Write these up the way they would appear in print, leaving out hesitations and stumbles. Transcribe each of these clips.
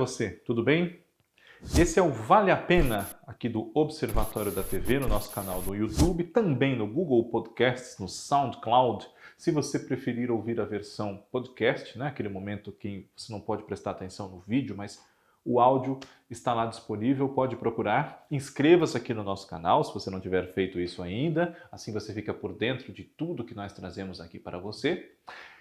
você, tudo bem? Esse é o Vale a Pena, aqui do Observatório da TV, no nosso canal do YouTube, também no Google Podcasts, no SoundCloud. Se você preferir ouvir a versão podcast, né, aquele momento que você não pode prestar atenção no vídeo, mas o áudio está lá disponível, pode procurar. Inscreva-se aqui no nosso canal, se você não tiver feito isso ainda, assim você fica por dentro de tudo que nós trazemos aqui para você.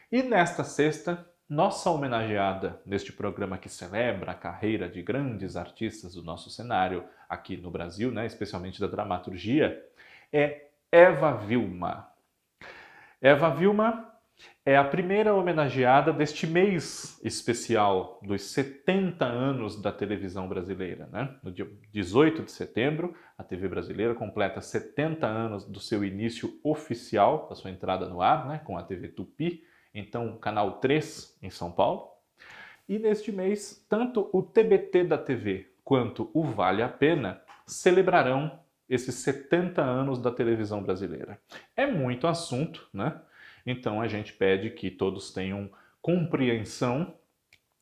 E nesta sexta, nossa homenageada neste programa que celebra a carreira de grandes artistas do nosso cenário aqui no Brasil, né, especialmente da dramaturgia, é Eva Vilma. Eva Vilma é a primeira homenageada deste mês especial dos 70 anos da televisão brasileira, né? No dia 18 de setembro, a TV brasileira completa 70 anos do seu início oficial, da sua entrada no ar, né, com a TV Tupi, então Canal 3 em São Paulo. E neste mês, tanto o TBT da TV quanto o Vale a Pena celebrarão esses 70 anos da televisão brasileira. É muito assunto, né? Então a gente pede que todos tenham compreensão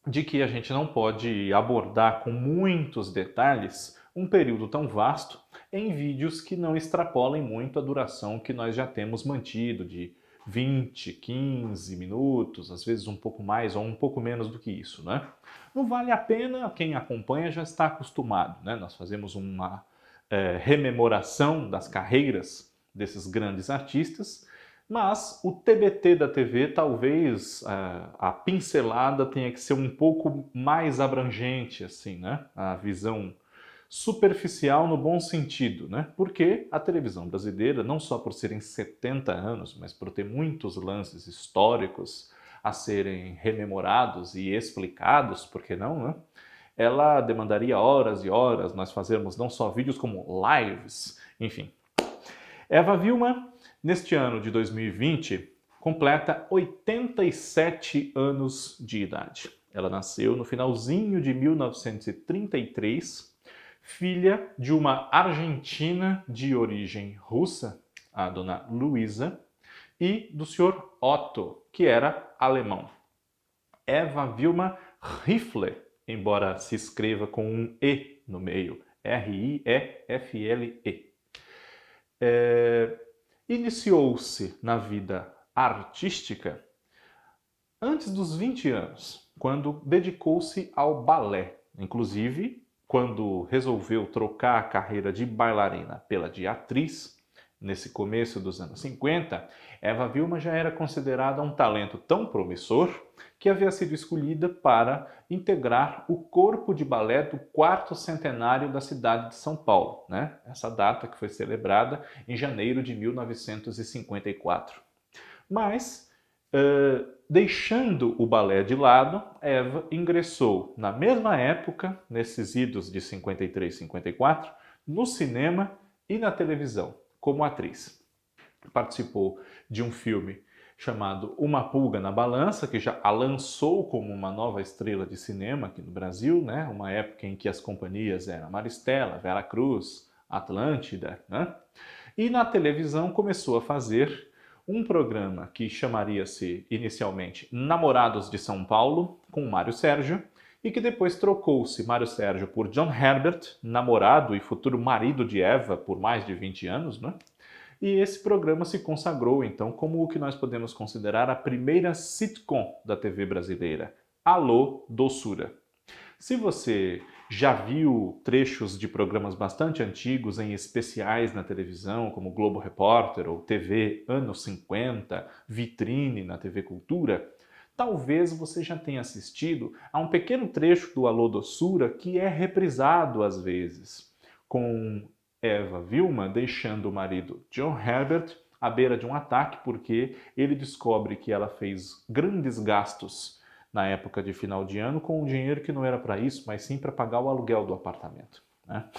de que a gente não pode abordar com muitos detalhes um período tão vasto em vídeos que não extrapolem muito a duração que nós já temos mantido de 20, 15 minutos, às vezes um pouco mais ou um pouco menos do que isso, né? Não vale a pena, quem acompanha já está acostumado, né? Nós fazemos uma rememoração das carreiras desses grandes artistas, mas o TBT da TV talvez a pincelada tenha que ser um pouco mais abrangente, assim, né? A visão superficial no bom sentido, né? Porque a televisão brasileira, não só por serem 70 anos, mas por ter muitos lances históricos a serem rememorados e explicados, por que não, né? Ela demandaria horas e horas nós fazermos não só vídeos como lives, enfim. Eva Vilma, neste ano de 2020, completa 87 anos de idade. Ela nasceu no finalzinho de 1933, filha de uma argentina de origem russa, a dona Luísa, e do senhor Otto, que era alemão. Eva Vilma Riefle, embora se escreva com um E no meio, R-I-E-F-L-E. Iniciou-se na vida artística antes dos 20 anos, quando dedicou-se ao balé. Inclusive, quando resolveu trocar a carreira de bailarina pela de atriz, nesse começo dos anos 50, Eva Vilma já era considerada um talento tão promissor que havia sido escolhida para integrar o corpo de balé do 4º centenário da cidade de São Paulo, né? Essa data que foi celebrada em janeiro de 1954. Mas, deixando o balé de lado, Eva ingressou na mesma época, nesses idos de 53 e 54, no cinema e na televisão, como atriz. Participou de um filme chamado Uma Pulga na Balança, que já a lançou como uma nova estrela de cinema aqui no Brasil, né? Uma época em que as companhias eram Maristela, Vera Cruz, Atlântida, né? E na televisão começou a fazer um programa que chamaria-se inicialmente Namorados de São Paulo, com Mário Sérgio, e que depois trocou-se Mário Sérgio por John Herbert, namorado e futuro marido de Eva por mais de 20 anos, né? E esse programa se consagrou, então, como o que nós podemos considerar a primeira sitcom da TV brasileira, Alô, Doçura. Se você já viu trechos de programas bastante antigos em especiais na televisão, como Globo Repórter ou TV Anos 50, Vitrine na TV Cultura, talvez você já tenha assistido a um pequeno trecho do Alô Doçura que é reprisado às vezes, com Eva Vilma deixando o marido John Herbert à beira de um ataque porque ele descobre que ela fez grandes gastos na época de final de ano com um dinheiro que não era para isso, mas sim para pagar o aluguel do apartamento, né?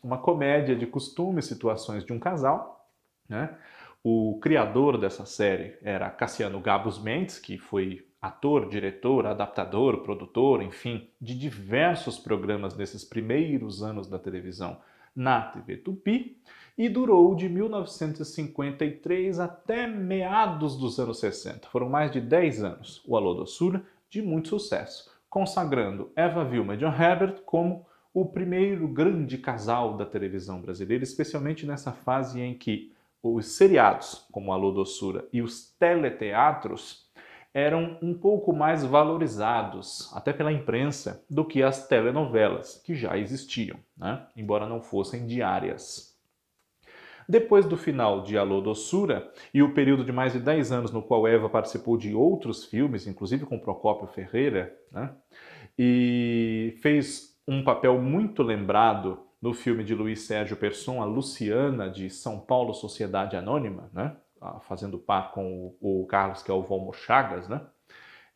Uma comédia de costumes, situações de um casal, né? O criador dessa série era Cassiano Gabus Mendes, que foi ator, diretor, adaptador, produtor, enfim, de diversos programas nesses primeiros anos da televisão na TV Tupi, e durou de 1953 até meados dos anos 60. Foram mais de 10 anos. O Alô Doçura, de muito sucesso, consagrando Eva Vilma e John Herbert como o primeiro grande casal da televisão brasileira, especialmente nessa fase em que os seriados, como Alô Doçura, e os teleteatros eram um pouco mais valorizados, até pela imprensa, do que as telenovelas, que já existiam, né? Embora não fossem diárias. Depois do final de Alô Doçura e o período de mais de 10 anos no qual Eva participou de outros filmes, inclusive com Procópio Ferreira, né? E fez um papel muito lembrado no filme de Luiz Sérgio Persson, a Luciana, de São Paulo Sociedade Anônima, né? Fazendo par com o Carlos, que é o Valmor Chagas, né?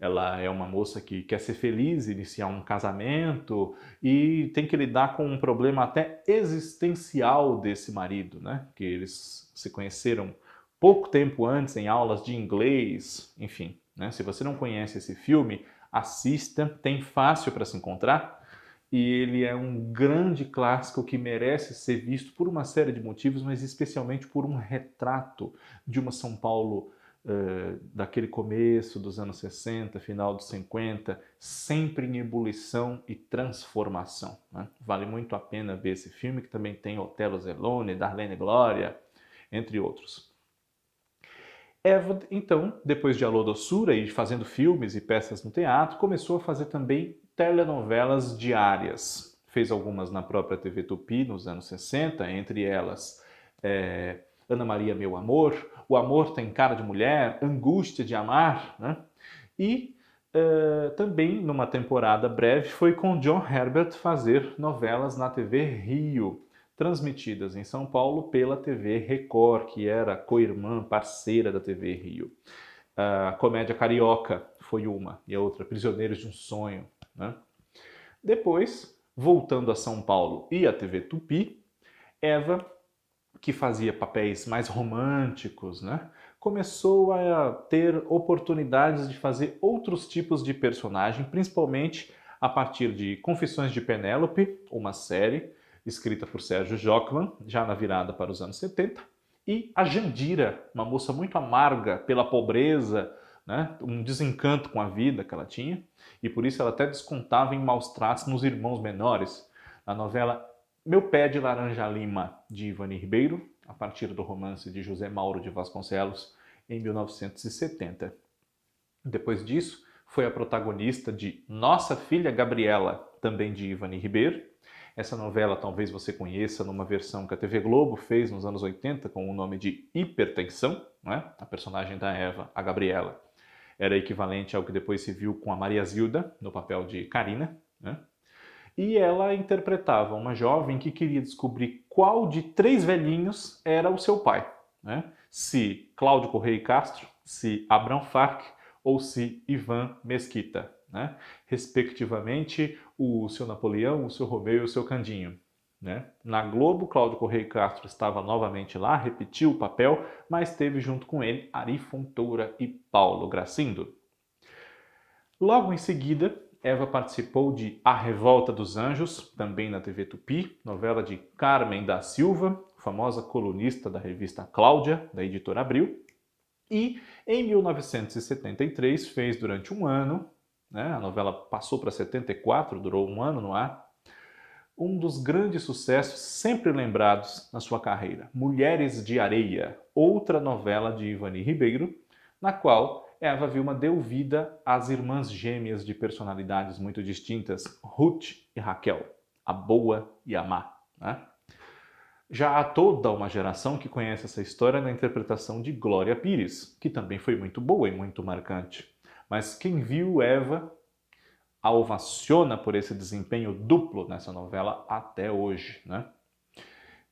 Ela é uma moça que quer ser feliz, iniciar um casamento e tem que lidar com um problema até existencial desse marido, né? Que eles se conheceram pouco tempo antes em aulas de inglês, enfim, né? Se você não conhece esse filme, assista, tem fácil para se encontrar e ele é um grande clássico que merece ser visto por uma série de motivos, mas especialmente por um retrato de uma São Paulo daquele começo dos anos 60, final dos 50, sempre em ebulição e transformação, né? Vale muito a pena ver esse filme, que também tem Otelo Zellone, Darlene Glória, entre outros. Eva, então, depois de Alô Doçura e fazendo filmes e peças no teatro, começou a fazer também telenovelas diárias. Fez algumas na própria TV Tupi nos anos 60, entre elas Ana Maria Meu Amor, O Amor Tem Cara de Mulher, Angústia de Amar, né? E também, numa temporada breve, foi com John Herbert fazer novelas na TV Rio, transmitidas em São Paulo pela TV Record, que era co-irmã, parceira da TV Rio. A Comédia Carioca foi uma, e a outra, Prisioneiros de um Sonho, né? Depois, voltando a São Paulo e à TV Tupi, Eva, que fazia papéis mais românticos, né? Começou a ter oportunidades de fazer outros tipos de personagem, principalmente a partir de Confissões de Penélope, uma série escrita por Sérgio Jockman, já na virada para os anos 70, e a Jandira, uma moça muito amarga pela pobreza, né? Um desencanto com a vida que ela tinha, e por isso ela até descontava em maus tratos nos irmãos menores. Na novela Meu Pé de Laranja Lima, de Ivani Ribeiro, a partir do romance de José Mauro de Vasconcelos, em 1970. Depois disso, foi a protagonista de Nossa Filha Gabriela, também de Ivani Ribeiro. Essa novela talvez você conheça numa versão que a TV Globo fez nos anos 80 com o nome de Hipertensão, né? A personagem da Eva, a Gabriela, era equivalente ao que depois se viu com a Maria Zilda, no papel de Karina, né? E ela interpretava uma jovem que queria descobrir qual de 3 velhinhos era o seu pai, né? Se Cláudio Correia Castro, se Abrão Farc ou se Ivan Mesquita, né? Respectivamente, o seu Napoleão, o seu Romeu e o seu Candinho, né? Na Globo, Cláudio Correia Castro estava novamente lá, repetiu o papel, mas teve junto com ele Ari Fontoura e Paulo Gracindo. Logo em seguida, Eva participou de A Revolta dos Anjos, também na TV Tupi, novela de Carmen da Silva, famosa colunista da revista Cláudia, da editora Abril. E em 1973 fez durante um ano, né, a novela passou para 74, durou um ano no ar, um dos grandes sucessos sempre lembrados na sua carreira, Mulheres de Areia, outra novela de Ivani Ribeiro, na qual Eva Vilma deu vida às irmãs gêmeas de personalidades muito distintas, Ruth e Raquel, a boa e a má, né? Já há toda uma geração que conhece essa história na interpretação de Glória Pires, que também foi muito boa e muito marcante. Mas quem viu Eva a ovaciona por esse desempenho duplo nessa novela até hoje, né?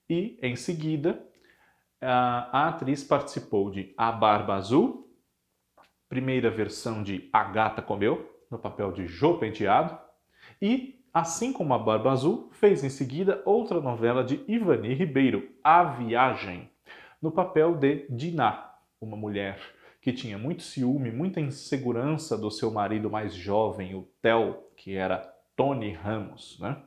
E, em seguida, a atriz participou de A Barba Azul, primeira versão de A Gata Comeu, no papel de Jô Penteado, e, assim como A Barba Azul, fez em seguida outra novela de Ivani Ribeiro, A Viagem, no papel de Diná, uma mulher que tinha muito ciúme, muita insegurança do seu marido mais jovem, o Theo, que era Tony Ramos, né?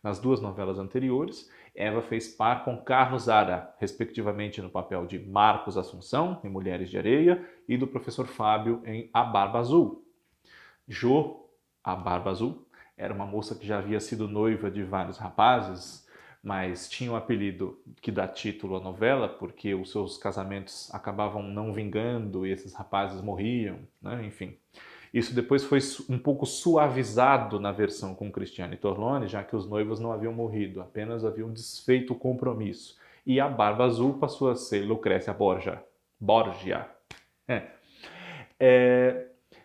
Nas duas novelas anteriores, Eva fez par com Carlos Zara, respectivamente no papel de Marcos Assunção, em Mulheres de Areia, e do professor Fábio em A Barba Azul. Jô a Barba Azul. Era uma moça que já havia sido noiva de vários rapazes, mas tinha um apelido que dá título à novela, porque os seus casamentos acabavam não vingando e esses rapazes morriam, né? Enfim. Isso depois foi um pouco suavizado na versão com Cristiane Torlone, já que os noivos não haviam morrido, apenas haviam desfeito o compromisso. E a Barba Azul passou a ser Lucrécia Borgia.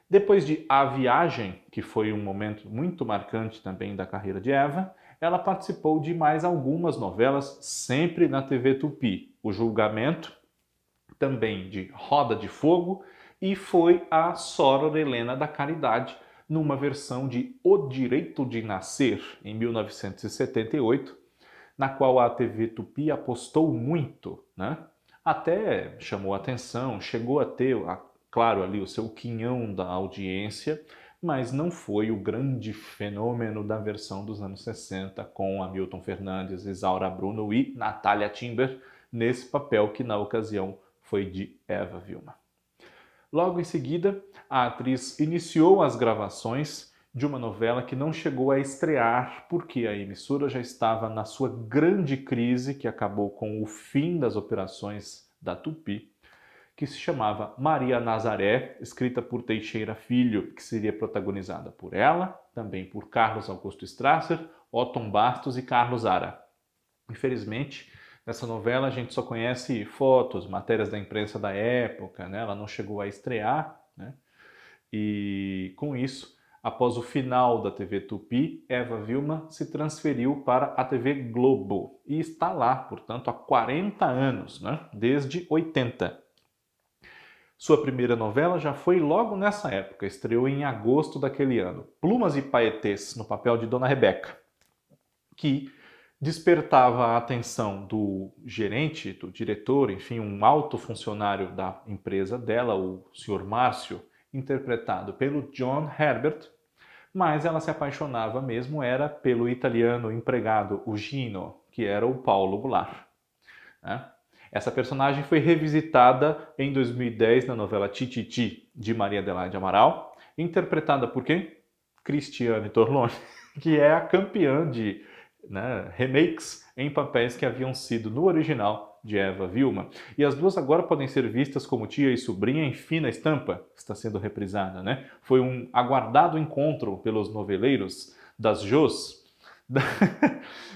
Depois de A Viagem, que foi um momento muito marcante também da carreira de Eva, ela participou de mais algumas novelas, sempre na TV Tupi. O Julgamento, também de Roda de Fogo, e foi a Sor Helena da Caridade, numa versão de O Direito de Nascer, em 1978, na qual a TV Tupi apostou muito, né? Até chamou atenção, chegou a ter, claro, ali o seu quinhão da audiência, mas não foi o grande fenômeno da versão dos anos 60 com Hamilton Fernandes, Isaura Bruno e Natália Timber, nesse papel que na ocasião foi de Eva Vilma. Logo em seguida, a atriz iniciou as gravações de uma novela que não chegou a estrear porque a emissora já estava na sua grande crise, que acabou com o fim das operações da Tupi, que se chamava Maria Nazaré, escrita por Teixeira Filho, que seria protagonizada por ela, também por Carlos Augusto Strasser, Otton Bastos e Carlos Ara. Infelizmente, nessa novela a gente só conhece fotos, matérias da imprensa da época, né? Ela não chegou a estrear, né? E com isso, após o final da TV Tupi, Eva Vilma se transferiu para a TV Globo e está lá, portanto, há 40 anos, né? Desde 80. Sua primeira novela já foi logo nessa época, estreou em agosto daquele ano, Plumas e Paetês, no papel de Dona Rebeca, que despertava a atenção do gerente, do diretor, enfim, um alto funcionário da empresa dela, o Sr. Márcio, interpretado pelo John Herbert, mas ela se apaixonava mesmo era pelo italiano empregado, o Gino, que era o Paulo Goulart, né? Essa personagem foi revisitada em 2010 na novela Tititi, de Maria Adelaide Amaral, interpretada por quem? Cristiane Torlone, que é a campeã de remakes em papéis que haviam sido no original de Eva Vilma. E as duas agora podem ser vistas como tia e sobrinha em Fina Estampa, que está sendo reprisada, né? Foi um aguardado encontro pelos noveleiros das Jôs,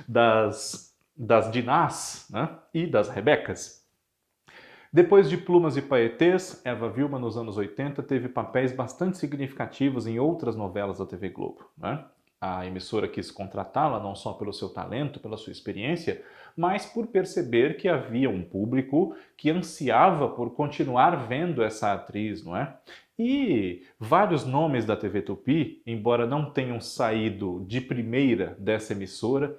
das Dinás, né? E das Rebecas. Depois de Plumas e Paetês, Eva Vilma, nos anos 80, teve papéis bastante significativos em outras novelas da TV Globo, né? A emissora quis contratá-la não só pelo seu talento, pela sua experiência, mas por perceber que havia um público que ansiava por continuar vendo essa atriz, não é? E vários nomes da TV Tupi, embora não tenham saído de primeira dessa emissora,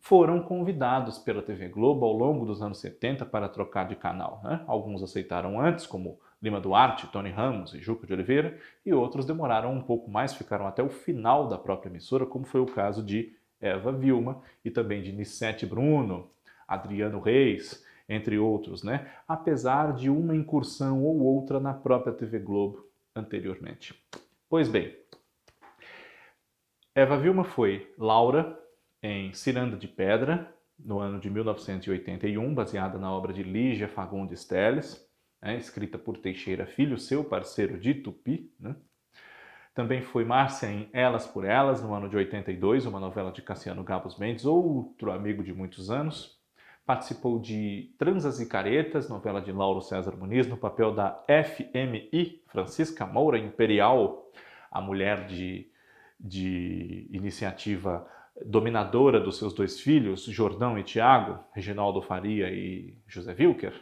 foram convidados pela TV Globo ao longo dos anos 70 para trocar de canal, né? Alguns aceitaram antes, como Lima Duarte, Tony Ramos e Juca de Oliveira, e outros demoraram um pouco mais, ficaram até o final da própria emissora, como foi o caso de Eva Vilma e também de Nissete Bruno, Adriano Reis, entre outros, né? Apesar de uma incursão ou outra na própria TV Globo anteriormente. Pois bem, Eva Vilma foi Laura em Ciranda de Pedra, no ano de 1981, baseada na obra de Lígia Fagundes Telles, escrita por Teixeira Filho, seu parceiro de Tupi, né? Também foi Márcia em Elas por Elas, no ano de 82, uma novela de Cassiano Gabos Mendes, outro amigo de muitos anos. Participou de Transas e Caretas, novela de Lauro César Muniz, no papel da FMI, Francisca Moura Imperial, a mulher de iniciativa dominadora dos seus dois filhos, Jordão e Tiago, Reginaldo Faria e José Wilker,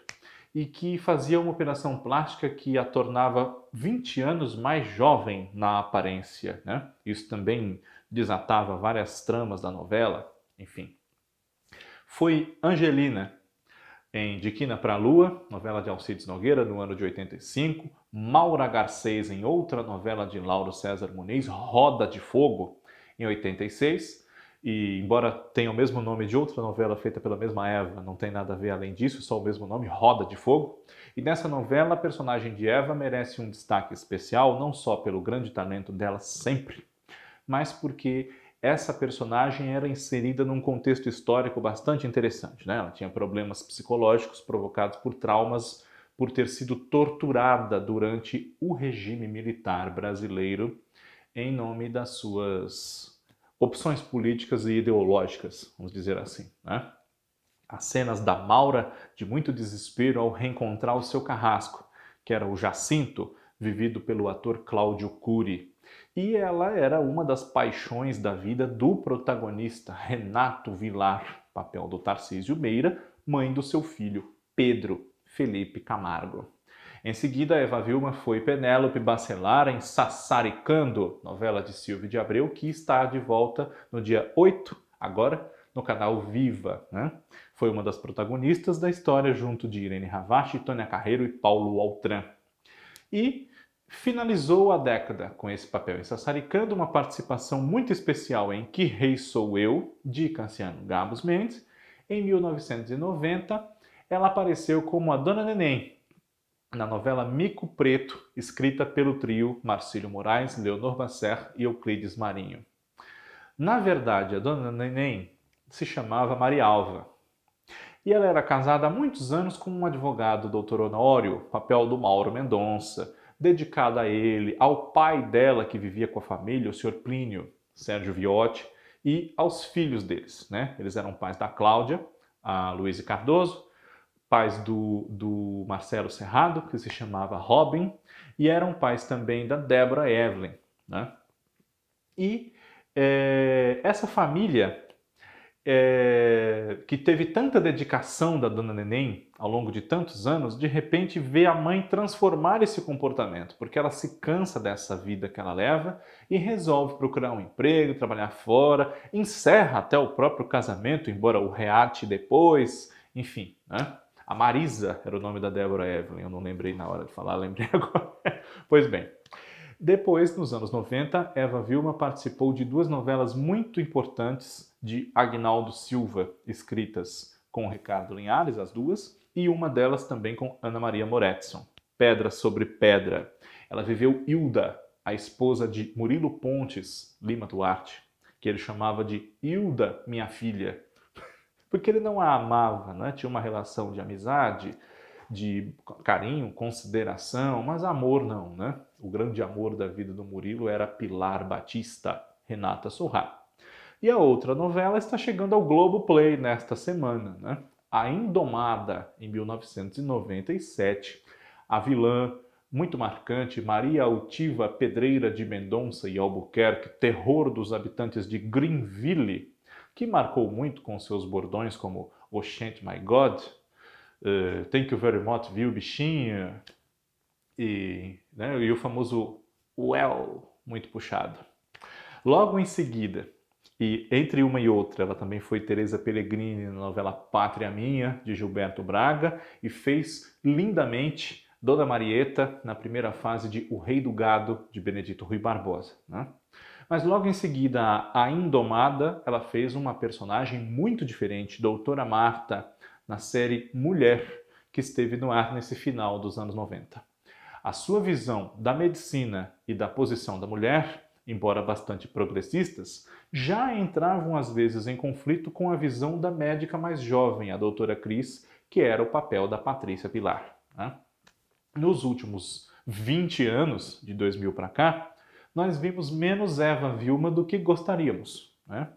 e que fazia uma operação plástica que a tornava 20 anos mais jovem na aparência, né? Isso também desatava várias tramas da novela, enfim. Foi Angelina em De Quina pra Lua, novela de Alcides Nogueira, no ano de 85, Maura Garcês em outra novela de Lauro César Muniz, Roda de Fogo, em 86, e embora tenha o mesmo nome de outra novela feita pela mesma Eva, não tem nada a ver além disso, só o mesmo nome, Roda de Fogo. E nessa novela, a personagem de Eva merece um destaque especial, não só pelo grande talento dela sempre, mas porque essa personagem era inserida num contexto histórico bastante interessante, né? Ela tinha problemas psicológicos provocados por traumas por ter sido torturada durante o regime militar brasileiro em nome das suas opções políticas e ideológicas, vamos dizer assim, né? As cenas da Maura de muito desespero ao reencontrar o seu carrasco, que era o Jacinto, vivido pelo ator Cláudio Cury. E ela era uma das paixões da vida do protagonista, Renato Vilar, papel do Tarcísio Meira, mãe do seu filho, Pedro Felipe Camargo. Em seguida, Eva Vilma foi Penélope Bacelar em Sassaricando, novela de Silvio de Abreu, que está de volta no dia 8, agora, no canal Viva, né? Foi uma das protagonistas da história junto de Irene Ravache, Tônia Carreiro e Paulo Altran. E finalizou a década com esse papel em Sassaricando, uma participação muito especial em Que Rei Sou Eu, de Cassiano Gabos Mendes. Em 1990, ela apareceu como a Dona Neném, na novela Mico Preto, escrita pelo trio Marcílio Moraes, Leonor Basser e Euclides Marinho. Na verdade, a Dona Neném se chamava Maria Alva. E ela era casada há muitos anos com um advogado, Dr. Honório, papel do Mauro Mendonça, dedicada a ele, ao pai dela que vivia com a família, o Sr. Plínio, Sérgio Viotti, e aos filhos deles, né? Eles eram pais da Cláudia, a Luísa Cardoso, pais do Marcelo Serrado, que se chamava Robin, e eram pais também da Débora Evelyn, né? E essa família que teve tanta dedicação da Dona Neném ao longo de tantos anos, de repente vê a mãe transformar esse comportamento, porque ela se cansa dessa vida que ela leva e resolve procurar um emprego, trabalhar fora, encerra até o próprio casamento, embora o reate depois, enfim, né? A Marisa era o nome da Débora Evelyn, eu não lembrei na hora de falar, lembrei agora. Pois bem, depois, nos anos 90, Eva Vilma participou de duas novelas muito importantes de Agnaldo Silva, escritas com Ricardo Linhares, as duas, e uma delas também com Ana Maria Moretson, Pedra sobre Pedra. Ela viveu Hilda, a esposa de Murilo Pontes Lima Duarte, que ele chamava de Hilda, minha filha, porque ele não a amava, né? Tinha uma relação de amizade, de carinho, consideração, mas amor não, né? O grande amor da vida do Murilo era Pilar Batista, Renata Sorrah. E a outra novela está chegando ao Globoplay nesta semana, né? A Indomada, em 1997, a vilã muito marcante, Maria Altiva Pedreira de Mendonça e Albuquerque, terror dos habitantes de Greenville, que marcou muito com seus bordões como Oxente, my God, Thank you very much, viu, bichinha? E o famoso well, muito puxado. Logo em seguida, e entre uma e outra, ela também foi Teresa Pellegrini na novela Pátria Minha, de Gilberto Braga, e fez lindamente Dona Marieta na primeira fase de O Rei do Gado, de Benedito Rui Barbosa, né? Mas logo em seguida, a Indomada, ela fez uma personagem muito diferente, Doutora Marta, na série Mulher, que esteve no ar nesse final dos anos 90. A sua visão da medicina e da posição da mulher, embora bastante progressistas, já entravam às vezes em conflito com a visão da médica mais jovem, a doutora Cris, que era o papel da Patrícia Pilar, né? Nos últimos 20 anos, de 2000 para cá, nós vimos menos Eva Vilma do que gostaríamos, né?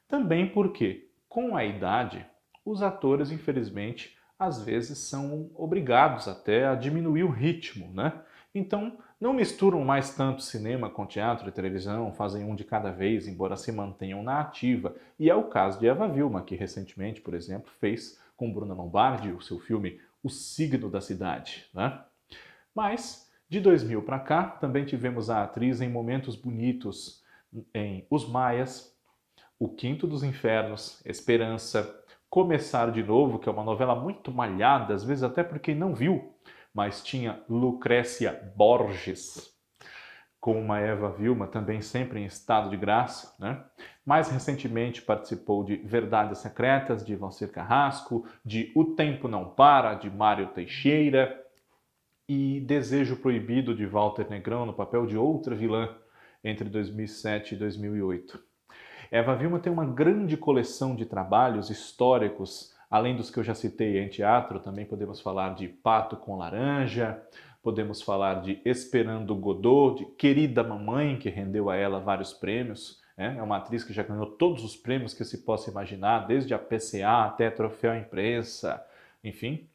Também porque, com a idade, os atores, infelizmente, às vezes são obrigados até a diminuir o ritmo, né? Então, não misturam mais tanto cinema com teatro e televisão, fazem um de cada vez, embora se mantenham na ativa. E é o caso de Eva Vilma, que recentemente, por exemplo, fez com Bruna Lombardi o seu filme O Signo da Cidade, né? Mas, de 2000 para cá, também tivemos a atriz em momentos bonitos em Os Maias, O Quinto dos Infernos, Esperança, Começar de Novo, que é uma novela muito malhada, às vezes até por quem não viu, mas tinha Lucrécia Borges, com uma Eva Vilma também sempre em estado de graça, né? Mais recentemente participou de Verdades Secretas, de Valcir Carrasco, de O Tempo Não Para, de Mário Teixeira, e Desejo Proibido, de Walter Negrão, no papel de outra vilã, entre 2007 e 2008. Eva Vilma tem uma grande coleção de trabalhos históricos, além dos que eu já citei em teatro, também podemos falar de Pato com Laranja, podemos falar de Esperando Godot, de Querida Mamãe, que rendeu a ela vários prêmios. É uma atriz que já ganhou todos os prêmios que se possa imaginar, desde a PCA até Troféu Imprensa, enfim.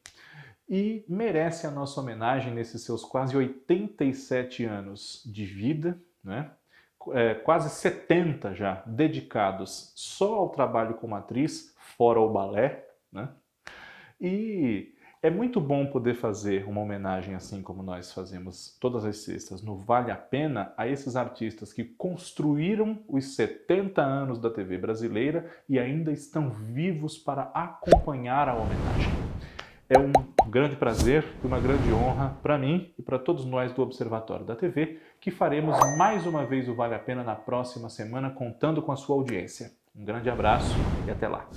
E merece a nossa homenagem nesses seus quase 87 anos de vida, né? Quase 70 já dedicados só ao trabalho como atriz, fora o balé, né? E é muito bom poder fazer uma homenagem assim como nós fazemos todas as sextas no Vale a Pena a esses artistas que construíram os 70 anos da TV brasileira e ainda estão vivos para acompanhar a homenagem. É um grande prazer e uma grande honra para mim e para todos nós do Observatório da TV, que faremos mais uma vez o Vale a Pena na próxima semana, contando com a sua audiência. Um grande abraço e até lá!